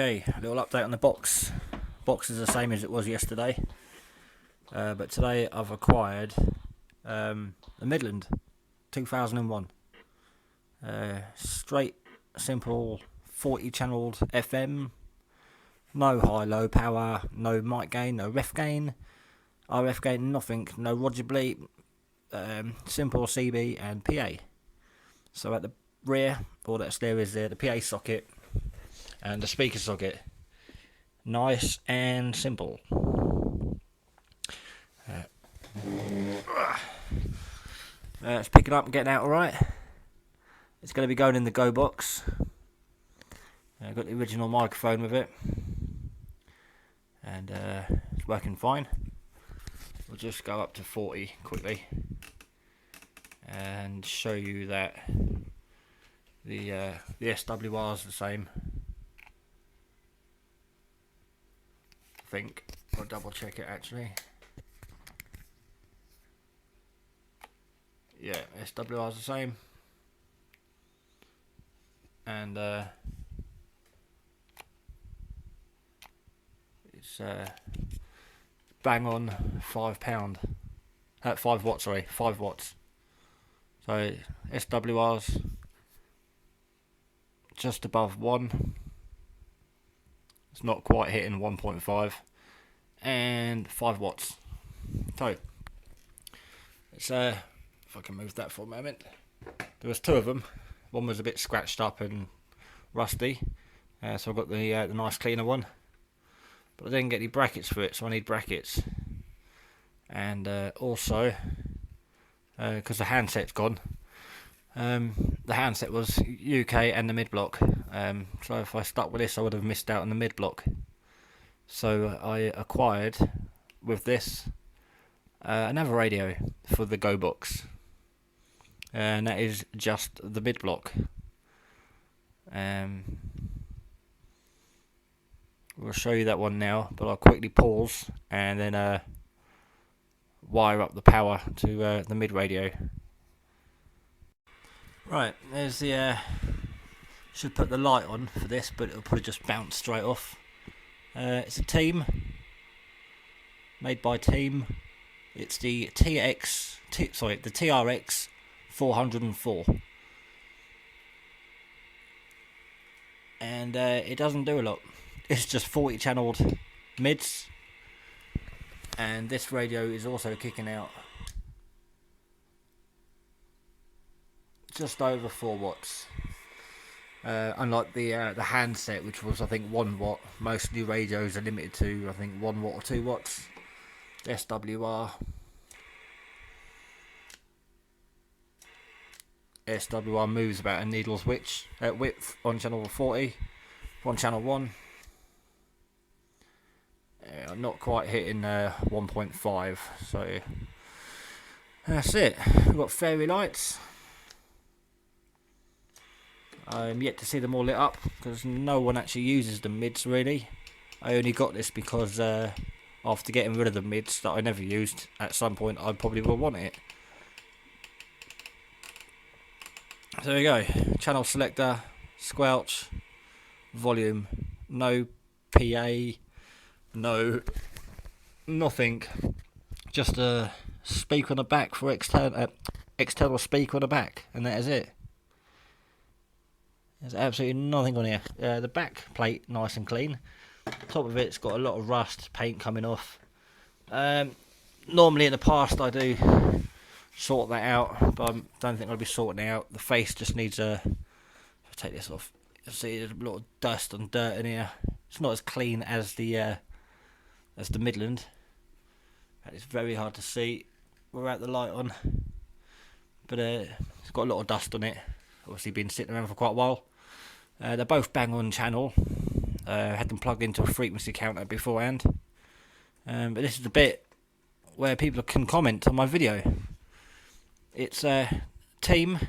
Okay, a little update on the box. Box is the same as it was yesterday, but today I've acquired a Midland 2001. Straight, simple, 40-channeled FM. No high, low power, no mic gain, no ref gain, RF gain, nothing, no Roger bleep. Simple CB and PA. So at the rear, all that's there is the PA socket and the speaker socket. Nice and simple. It's picking up and getting out alright. It's going to be going in the Go box. I've got the original microphone with it, and it's working fine. We'll just go up to 40 quickly and show you that the SWR is the same. I think I'll double check it actually. Yeah, SWR is the same, and it's bang on £5. 5 watts, sorry, 5 watts. So SWR's just above 1. It's not quite hitting 1.5, and 5 watts. So it's if I can move that for a moment. There was 2 of them. One was a bit scratched up and rusty, so I've got the nice cleaner one. But I didn't get any brackets for it, so I need brackets. And also, because the handset's gone, the handset was UK and the mid-block. So if I stuck with this, I would have missed out on the mid-block. So I acquired, with this, another radio for the Go box. And that is just the mid-block. We'll show you that one now, but I'll quickly pause and then wire up the power to the mid radio. Right, there's the should put the light on for this, but it'll probably just bounce straight off. It's a Team, made by Team. It's the the TRX 404, and it doesn't do a lot. It's just 40 channeled mids, and this radio is also kicking out just over 4 watts. Unlike the handset, which was I think 1 watt. Most new radios are limited to I think 1 watt or 2 watts. SWR moves about a needle's width on channel 40, on channel 1. I'm not quite hitting 1.5, so that's it. We've got fairy lights. I'm yet to see them all lit up because no one actually uses the mids really. I only got this because after getting rid of the mids that I never used, at some point I probably will want it. So there we go. Channel selector, squelch, volume, no PA, no nothing. Just a speaker on the back for external speaker on the back, and that is it. There's absolutely nothing on here. The back plate nice and clean. Top of it's got a lot of rust, paint coming off. Normally in the past I do sort that out, but I don't think I'll be sorting it out. The face just needs a. If I take this off, you'll see there's a lot of dust and dirt in here. It's not as clean as the Midland. That is very hard to see without the light on, but it's got a lot of dust on it. Obviously been sitting around for quite a while. They're both bang on channel. Had them plugged into a frequency counter beforehand. But this is the bit where people can comment on my video. It's Team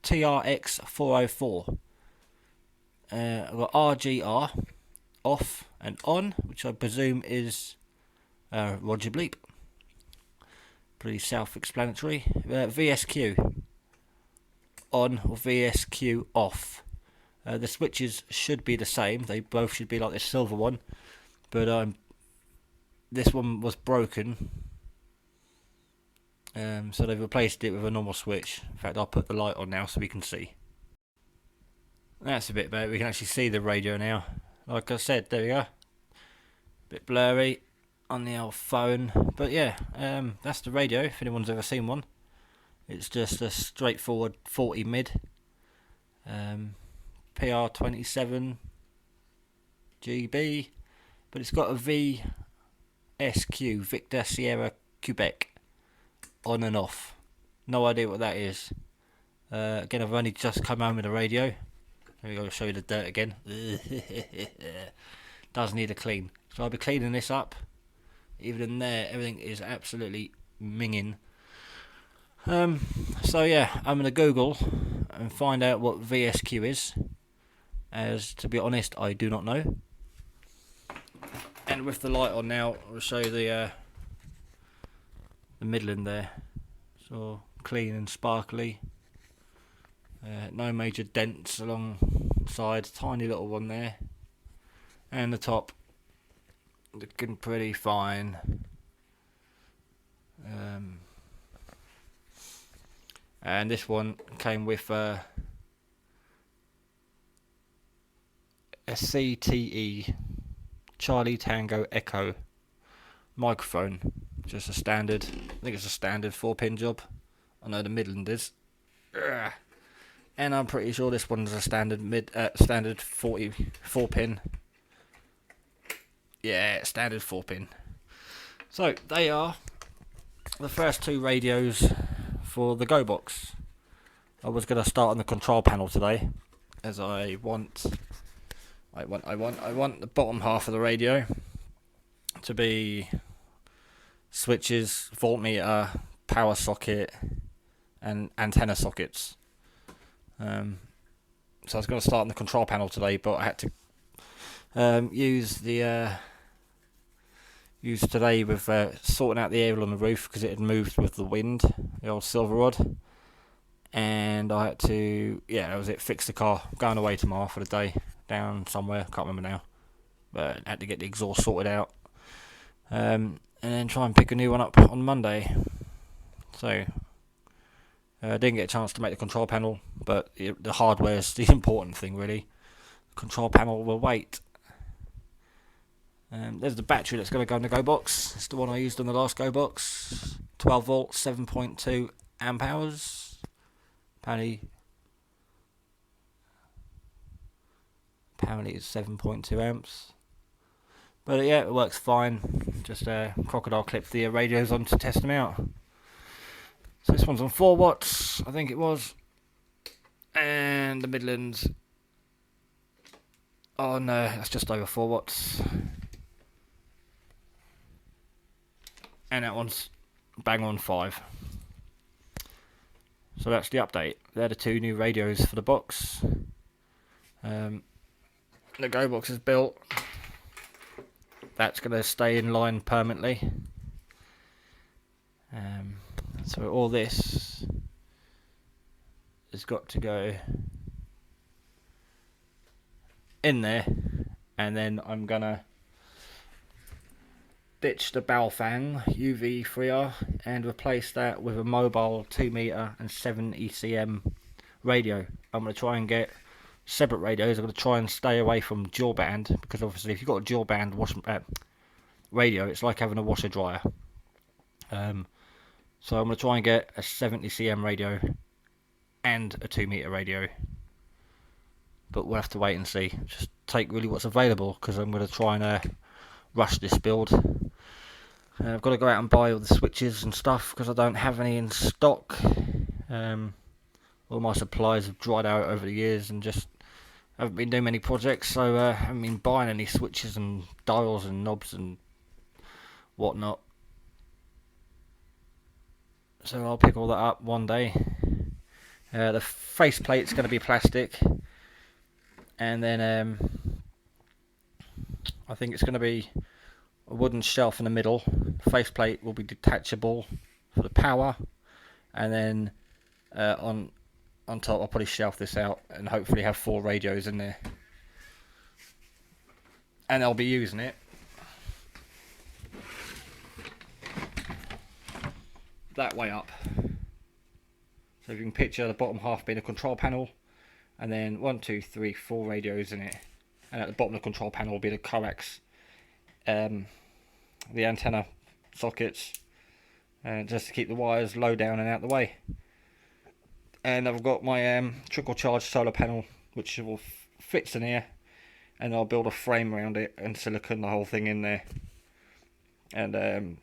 TRX 404. I've got RGR off and on, which I presume is Roger bleep. Pretty self-explanatory. VSQ on or VSQ off. The switches should be the same. They both should be like this silver one, but this one was broken. So they've replaced it with a normal switch. In fact, I'll put the light on now so we can see. That's a bit better. We can actually see the radio now. Like I said, there we go. Bit blurry on the old phone, but yeah, that's the radio. If anyone's ever seen one, it's just a straightforward 40 mid, PR27 GB, but it's got a VSQ, Victor Sierra Quebec, on and off. No idea what that is. Again, I've only just come home with the radio. There we go, I'll show you the dirt again. Does need a clean. So I'll be cleaning this up. Even in there, everything is absolutely minging. So yeah, I'm going to Google and find out what VSQ is. As to be honest, I do not know. And with the light on now, I'll show you the Midland there. So clean and sparkly. No major dents along sides, tiny little one there. And the top looking pretty fine. And this one came with a CTE, Charlie Tango Echo microphone. Just a standard, I think it's a standard 4-pin job. I know the Midland is. And I'm pretty sure this one's a standard standard 44-pin. Yeah, standard 4-pin. So they are the first two radios for the Go box. I was going to start on the control panel today, as I want the bottom half of the radio to be switches, voltmeter, power socket, and antenna sockets. So I was going to start on the control panel today, but I had to use today with sorting out the aerial on the roof because it had moved with the wind, the old silver rod, and I had to, that was it, fix the car. I'm going away tomorrow for the day, down somewhere, can't remember now, but I had to get the exhaust sorted out, and then try and pick a new one up on Monday. So I didn't get a chance to make the control panel, but the hardware is the important thing really. The control panel will wait. There's the battery that's going to go in the Go box. It's the one I used on the last Go box. 12 volts, 7.2 amp hours. Apparently it's 7.2 amps. But yeah, it works fine. Just crocodile clipped the radios on to test them out. So this one's on 4 watts, I think it was. And the Midlands. Oh no, that's just over 4 watts. And that one's bang on 5. So that's the update. They're the two new radios for the box. The Go box is built. That's going to stay in line permanently. So all this has got to go in there, and then I'm going to ditch the Baofeng UV3R and replace that with a mobile 2 meter and 7 ECM radio. I'm going to try and get separate radios. I'm going to try and stay away from dual band, because obviously if you've got a dual band radio, it's like having a washer dryer. So I'm going to try and get a 7 ECM radio and a 2 meter radio, but we'll have to wait and see. Just take really what's available, because I'm going to try and rush this build. I've got to go out and buy all the switches and stuff because I don't have any in stock. All my supplies have dried out over the years and just haven't been doing many projects, so I haven't been buying any switches and dials and knobs and whatnot. So I'll pick all that up one day. The faceplate's going to be plastic, and then I think it's going to be a wooden shelf in the middle. The faceplate will be detachable for the power, and then on on top. I'll probably shelf this out and hopefully have 4 radios in there. And I'll be using it that way up. So if you can picture the bottom half being a control panel, and then 1, 2, 3, 4 radios in it, and at the bottom of the control panel will be the coax, the antenna sockets, and just to keep the wires low down and out the way. And I've got my trickle charge solar panel, which will fits in here, and I'll build a frame around it and silicone the whole thing in there. And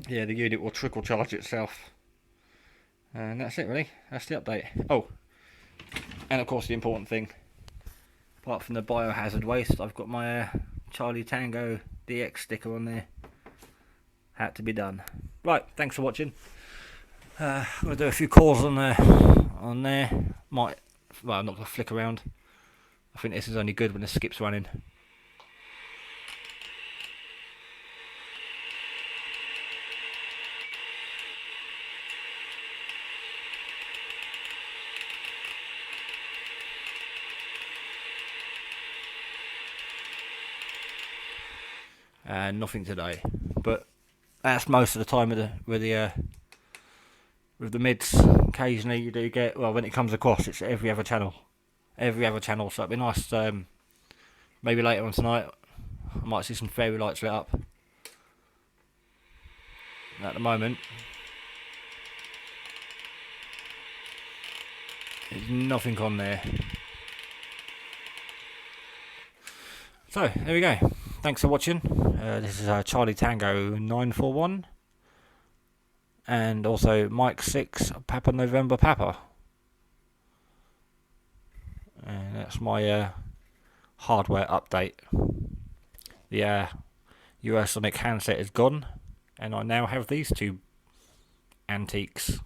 yeah, the unit will trickle charge itself. And that's it really, that's the update. Oh, and of course the important thing, apart from the biohazard waste, I've got my Charlie Tango DX sticker on there. Had to be done. Right, thanks for watching. I'm going to do a few calls on there. Well, I'm not going to flick around. I think this is only good when the skip's running. And nothing today, but that's most of the time with the mids. Occasionally you do get, well, when it comes across, it's every other channel, so it'd be nice. Maybe later on tonight I might see some fairy lights lit up. At the moment there's nothing on there. So there we go. Thanks for watching. This is Charlie Tango 941, and also Mike 6 Papa November Papa. And that's my hardware update. The US Sonic handset is gone, and I now have these 2 antiques.